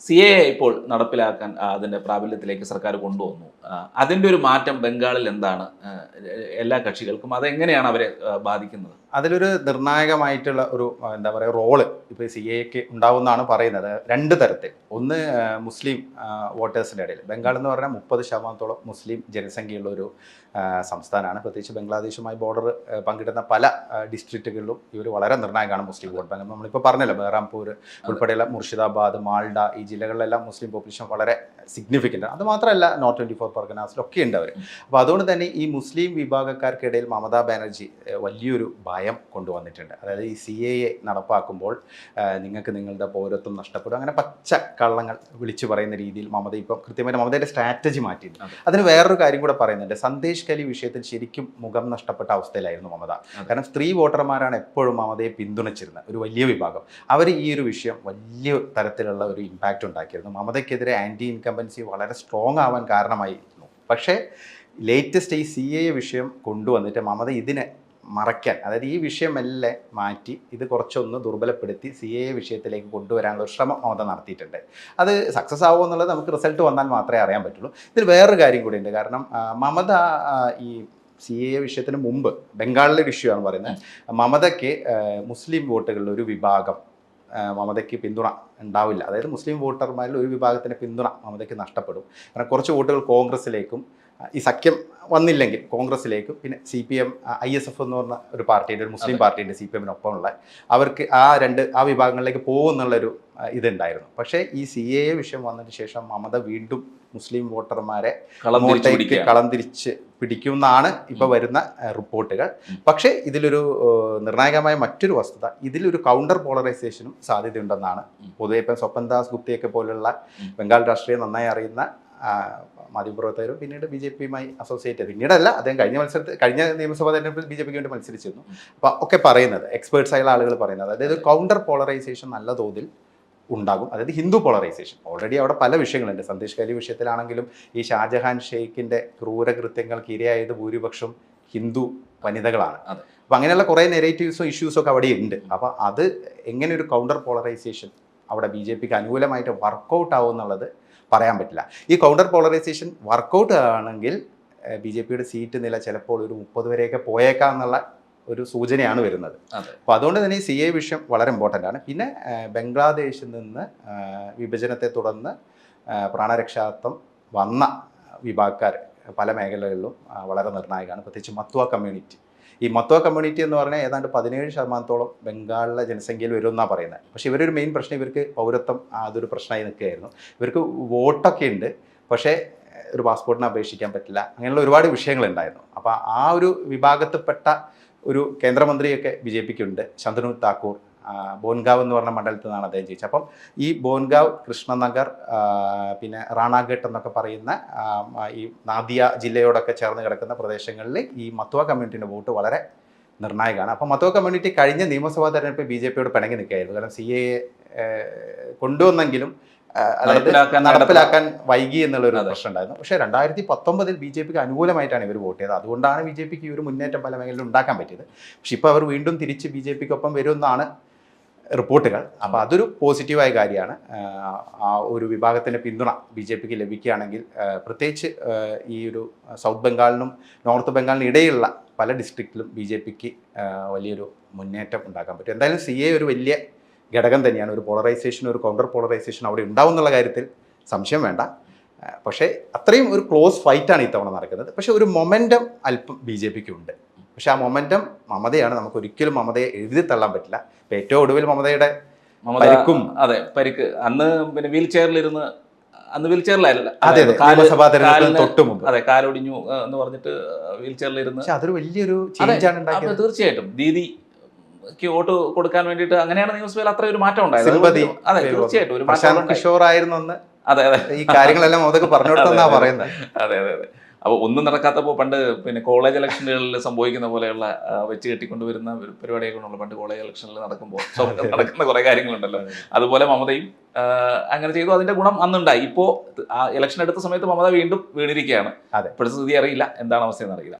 CAA ഇപ്പോൾ നടപ്പിലാക്കാൻ അതിന്റെ പ്രാബല്യത്തിലേക്ക് സർക്കാർ കൊണ്ടുവന്നു. അതിന്റെ ഒരു മാറ്റം ബംഗാളിൽ എന്താണ്? എല്ലാ കക്ഷികൾക്കും അതെങ്ങനെയാണ് അവരെ ബാധിക്കുന്നത്? അതിലൊരു നിർണായകമായിട്ടുള്ള ഒരു എന്താ പറയുക റോള് ഇപ്പോൾ CAAക്ക് ഉണ്ടാവുമെന്നാണ് പറയുന്നത്. രണ്ട് തരത്തിൽ. ഒന്ന് മുസ്ലിം വോട്ടേഴ്സിൻ്റെ ഇടയിൽ. ബംഗാൾ എന്ന് പറഞ്ഞാൽ 30% മുസ്ലിം ജനസംഖ്യയുള്ള ഒരു സംസ്ഥാനമാണ്. പ്രത്യേകിച്ച് ബംഗ്ലാദേശുമായി ബോർഡർ പങ്കിടുന്ന പല ഡിസ്ട്രിക്റ്റുകളിലും ഇവർ വളരെ നിർണായകമാണ് മുസ്ലിം വോട്ട് ബാങ്ക്. നമ്മളിപ്പോൾ പറഞ്ഞല്ലോ, ബഹ്റാംപൂർ ഉൾപ്പെടെയുള്ള മുർഷിദാബാദ്, മാൾഡ, ഈ ജില്ലകളിലെല്ലാം മുസ്ലിം പോപ്പുലേഷൻ വളരെ സിഗ്നിഫിക്കൻ്റ് ആണ്. അത് മാത്രമല്ല നോർത്ത് 24 പർഗനാസിലൊക്കെ ഉണ്ട് അവർ. അപ്പോൾ അതുകൊണ്ട് തന്നെ ഈ മുസ്ലിം വിഭാഗക്കാർക്കിടയിൽ മമതാ ബാനർജി വലിയൊരു ഭയം കൊണ്ടുവന്നിട്ടുണ്ട്. അതായത് ഈ CAA നടപ്പാക്കുമ്പോൾ നിങ്ങൾക്ക് നിങ്ങളുടെ പൗരത്വം നഷ്ടപ്പെടും, അങ്ങനെ പച്ച കള്ളങ്ങൾ വിളിച്ചു പറയുന്ന രീതിയിൽ മമത ഇപ്പം കൃത്യമായിട്ട് മമതയുടെ സ്ട്രാറ്റജി മാറ്റിയിട്ടുണ്ട്. അതിന് വേറൊരു കാര്യം കൂടെ പറയുന്നുണ്ട്. സന്ദേശ് കലി വിഷയത്തിൽ ശരിക്കും മുഖം നഷ്ടപ്പെട്ട അവസ്ഥയിലായിരുന്നു മമത. കാരണം സ്ത്രീ വോട്ടർമാരാണ് എപ്പോഴും മമതയെ പിന്തുണച്ചിരുന്നത്, ഒരു വലിയ വിഭാഗം. അവർ ഈ ഒരു വിഷയം വലിയ തരത്തിലുള്ള ഒരു ഇമ്പാക്റ്റ് ഉണ്ടാക്കിയിരുന്നു. മമതയ്ക്കെതിരെ ആൻറ്റി ഇൻകംബൻസി വളരെ സ്ട്രോങ് ആവാൻ കാരണമായിരുന്നു. പക്ഷേ ലേറ്റസ്റ്റ് ഈ CAA വിഷയം കൊണ്ടുവന്നിട്ട് മമത ഇതിനെ മറയ്ക്കാൻ, അതായത് ഈ വിഷയമെല്ലാം മാറ്റി ഇത് കുറച്ചൊന്ന് ദുർബലപ്പെടുത്തി CAA വിഷയത്തിലേക്ക് കൊണ്ടുവരാനുള്ള ഒരു ശ്രമം മമത നടത്തിയിട്ടുണ്ട്. അത് സക്സസ് ആവുമോ എന്നുള്ളത് നമുക്ക് റിസൾട്ട് വന്നാൽ മാത്രമേ അറിയാൻ പറ്റുള്ളൂ. ഇതിൽ വേറൊരു കാര്യം കൂടിയുണ്ട്. കാരണം മമത ഈ CAA വിഷയത്തിന് മുമ്പ് ബംഗാളിലെ ഒരു ഇഷ്യൂ ആണ് പറയുന്നത്. മമതയ്ക്ക് മുസ്ലിം വോട്ടുകളിൽ ഒരു വിഭാഗം മമതയ്ക്ക് പിന്തുണ ഉണ്ടാവില്ല. അതായത് മുസ്ലിം വോട്ടർമാരിൽ ഒരു വിഭാഗത്തിൻ്റെ പിന്തുണ മമതയ്ക്ക് നഷ്ടപ്പെടും. കാരണം കുറച്ച് വോട്ടുകൾ കോൺഗ്രസിലേക്കും, ഈ സഖ്യം വന്നില്ലെങ്കിൽ കോൺഗ്രസിലേക്കും, പിന്നെ CPM ISF എന്ന് പറഞ്ഞ ഒരു പാർട്ടിയുടെ, ഒരു മുസ്ലിം പാർട്ടിയുടെ CPM-നൊപ്പമുള്ള അവർക്ക് ആ വിഭാഗങ്ങളിലേക്ക് പോകുമെന്നുള്ളൊരു ഇതുണ്ടായിരുന്നു. പക്ഷേ ഈ CAA വിഷയം വന്നതിന് ശേഷം മമത വീണ്ടും മുസ്ലിം വോട്ടർമാരെ കളം തിരിച്ച് പിടിക്കുമെന്നാണ് ഇപ്പോൾ വരുന്ന റിപ്പോർട്ടുകൾ. പക്ഷേ ഇതിലൊരു നിർണായകമായ മറ്റൊരു വസ്തുത, ഇതിലൊരു കൗണ്ടർ പോളറൈസേഷനും സാധ്യതയുണ്ടെന്നാണ് പൊതുവെ ഇപ്പം സ്വപൻ ദാസ് ഗുപ്തയൊക്കെ പോലുള്ള ബംഗാൾ രാഷ്ട്രീയം നന്നായി അറിയുന്ന മാധ്യമപ്രവർത്തകരും പിന്നീട് BJP-യുമായി അസോസിയേറ്റ് ചെയ്ത്, പിന്നീടല്ല അദ്ദേഹം കഴിഞ്ഞ നിയമസഭാ തെരഞ്ഞെടുപ്പിൽ BJP-ക്ക് വേണ്ടി മത്സരിച്ചിരുന്നു. അപ്പോൾ ഒക്കെ പറയുന്നത്, എക്സ്പേർട്സ് ആയുള്ള ആളുകൾ പറയുന്നത്, അതായത് കൗണ്ടർ പോളറൈസേഷൻ നല്ല തോതിൽ ഉണ്ടാകും. അതായത് ഹിന്ദു പോളറൈസേഷൻ ഓൾറെഡി അവിടെ പല വിഷയങ്ങളുണ്ട്. സന്ദേശ് കലി വിഷയത്തിലാണെങ്കിലും ഈ ഷാജഹാൻ ഷെയ്ഖിൻ്റെ ക്രൂരകൃത്യങ്ങൾക്ക് ഇരയായത് ഭൂരിപക്ഷം ഹിന്ദു വനിതകളാണ്. അപ്പോൾ അങ്ങനെയുള്ള കുറേ നെറേറ്റീവ്സും ഇഷ്യൂസും ഒക്കെ അവിടെ ഉണ്ട്. അപ്പോൾ അത് എങ്ങനെ ഒരു കൗണ്ടർ പോളറൈസേഷൻ അവിടെ BJP-ക്ക് അനുകൂലമായിട്ട് വർക്കൗട്ട് ആവും എന്നുള്ളത് പറയാൻ പറ്റില്ല. ഈ കൗണ്ടർ പോളറൈസേഷൻ വർക്കൗട്ട് ആണെങ്കിൽ BJP-യുടെ സീറ്റ് നില ചിലപ്പോൾ ഒരു 30 വരെയൊക്കെ പോയേക്കാം എന്നുള്ള ഒരു സൂചനയാണ് വരുന്നത്. അപ്പോൾ അതുകൊണ്ട് തന്നെ ഈ CAA വിഷയം വളരെ ഇമ്പോർട്ടൻ്റ് ആണ്. പിന്നെ ബംഗ്ലാദേശിൽ നിന്ന് വിഭജനത്തെ തുടർന്ന് പ്രാണരക്ഷാർത്ഥം വന്ന വിഭാഗക്കാർ പല മേഖലകളിലും വളരെ നിർണായകമാണ്. പ്രത്യേകിച്ച് മത്വ കമ്മ്യൂണിറ്റി. ഈ മത്വ കമ്മ്യൂണിറ്റി എന്ന് പറഞ്ഞാൽ ഏതാണ്ട് 17% ബംഗാളിലെ ജനസംഖ്യയിൽ വരുമെന്നാണ് പറയുന്നത്. പക്ഷേ ഇവരൊരു മെയിൻ പ്രശ്നം, ഇവർക്ക് പൗരത്വം അതൊരു പ്രശ്നമായി നിൽക്കുകയായിരുന്നു. ഇവർക്ക് വോട്ടൊക്കെ ഉണ്ട്, പക്ഷേ ഒരു പാസ്പോർട്ടിന് അപേക്ഷിക്കാൻ പറ്റില്ല, അങ്ങനെയുള്ള ഒരുപാട് വിഷയങ്ങളുണ്ടായിരുന്നു. അപ്പോൾ ആ ഒരു വിഭാഗത്തിൽപ്പെട്ട ഒരു കേന്ദ്രമന്ത്രിയൊക്കെ BJP-ക്ക് ഉണ്ട്, ശന്തനു താക്കൂർ. ബോൻഗാവ് എന്ന് പറഞ്ഞ മണ്ഡലത്തിൽ നിന്നാണ് അദ്ദേഹം ജയിച്ചത്. അപ്പം ഈ ബോൻഗാവ്, കൃഷ്ണനഗർ, പിന്നെ റാണാഘട്ട് എന്നൊക്കെ പറയുന്ന ഈ നാദിയ ജില്ലയോടൊക്കെ ചേർന്ന് കിടക്കുന്ന പ്രദേശങ്ങളിൽ ഈ മത്വ കമ്മ്യൂണിറ്റിൻ്റെ വോട്ട് വളരെ നിർണായകമാണ്. അപ്പം മത്വ കമ്മ്യൂണിറ്റി കഴിഞ്ഞ നിയമസഭാ തെരഞ്ഞെടുപ്പിൽ BJP-യോട് പിണങ്ങി നിൽക്കുകയായിരുന്നു. കാരണം CAA കൊണ്ടുവന്നെങ്കിലും അതായത് നടപ്പിലാക്കാൻ വൈകി എന്നുള്ളൊരു പ്രശ്നം ഉണ്ടായിരുന്നു. പക്ഷേ 2019 BJP-ക്ക് അനുകൂലമായിട്ടാണ് ഇവർ വോട്ട് ചെയ്തത്. അതുകൊണ്ടാണ് BJP-ക്ക് ഈ ഒരു മുന്നേറ്റം പല മേഖലയിലും ഉണ്ടാക്കാൻ പറ്റിയത്. പക്ഷെ ഇപ്പോൾ അവർ വീണ്ടും തിരിച്ച് BJP-ക്കൊപ്പം വരുമെന്നാണ് റിപ്പോർട്ടുകൾ. അപ്പോൾ അതൊരു പോസിറ്റീവായ കാര്യമാണ്. ആ ഒരു വിഭാഗത്തിൻ്റെ പിന്തുണ BJP-ക്ക് ലഭിക്കുകയാണെങ്കിൽ, പ്രത്യേകിച്ച് ഈ ഒരു സൗത്ത് ബംഗാളിനും നോർത്ത് ബംഗാളിനും ഇടയിലുള്ള പല ഡിസ്ട്രിക്റ്റിലും BJP-ക്ക് വലിയൊരു മുന്നേറ്റം ഉണ്ടാക്കാൻ പറ്റും. എന്തായാലും CAA ഒരു വലിയ ഘടകം തന്നെയാണ്. ഒരു പോളറൈസേഷൻ, ഒരു കൗണ്ടർ പോളറൈസേഷൻ അവിടെ ഉണ്ടാവും എന്നുള്ള കാര്യത്തിൽ സംശയം വേണ്ട. പക്ഷേ അത്രയും ഒരു ക്ലോസ് ഫൈറ്റാണ് ഇത്തവണ നടക്കുന്നത്. പക്ഷേ ഒരു മൊമെൻറ്റം അല്പം BJP-ക്ക് ഉണ്ട്. പക്ഷേ ആ മൊമെൻറ്റം മമതയാണ്. നമുക്ക് ഒരിക്കലും മമതയെ എഴുതി തള്ളാൻ പറ്റില്ല. ഇപ്പോൾ ഏറ്റവും ഒടുവിൽ മമതയുടെ പരിക്കും, പരിക്ക് അന്ന് പിന്നെ വീൽ ചെയറിലിരുന്ന്, അന്ന് വീൽ ചെയറിലല്ല, നിയമസഭാ തെരഞ്ഞെടുപ്പിന് തൊട്ട് മുമ്പ് കാലൊടിഞ്ഞു എന്ന് പറഞ്ഞിട്ട് വീൽ ചെയറിലിരുന്ന്, അതൊരു വലിയൊരു ചേഞ്ചാണ് ഉണ്ടാക്കിയത്. തീർച്ചയായിട്ടും ദീദിക്ക് വോട്ട് കൊടുക്കാൻ വേണ്ടിയിട്ട് അങ്ങനെയാണ് നിയമസഭയിൽ അത്ര ഒരു മാറ്റം ഉണ്ടായത്. അതെ, തീർച്ചയായിട്ടും ഒരു മാറ്റം. കിഷോർ ആയിരുന്നു അന്ന് ഈ കാര്യങ്ങളെല്ലാം മമതക്ക് പറഞ്ഞു കൊടുത്തെന്നാ പറയുന്നത്. അതെ. അപ്പോൾ ഒന്നും നടക്കാത്തപ്പോൾ പണ്ട് പിന്നെ കോളേജ് ഇലക്ഷനുകളിൽ സംഭവിക്കുന്ന പോലെയുള്ള വെച്ച് കെട്ടിക്കൊണ്ടുവരുന്ന പരിപാടിയൊക്കെ ഉണ്ടല്ലോ പണ്ട് കോളേജ് ഇലക്ഷനിൽ നടക്കുമ്പോൾ നടക്കുന്ന കുറേ കാര്യങ്ങളുണ്ടല്ലോ. അതുപോലെ മമതയും അങ്ങനെ ചെയ്തു. അതിന്റെ ഗുണം അന്നുണ്ടായി. ഇപ്പോൾ ഇലക്ഷൻ എടുത്ത സമയത്ത് മമത വീണ്ടും വീണിരിക്കുകയാണ്. ഇപ്പോഴത്തെ സ്ഥിതി അറിയില്ല, എന്താണ് അവസ്ഥയെന്ന് അറിയില്ല.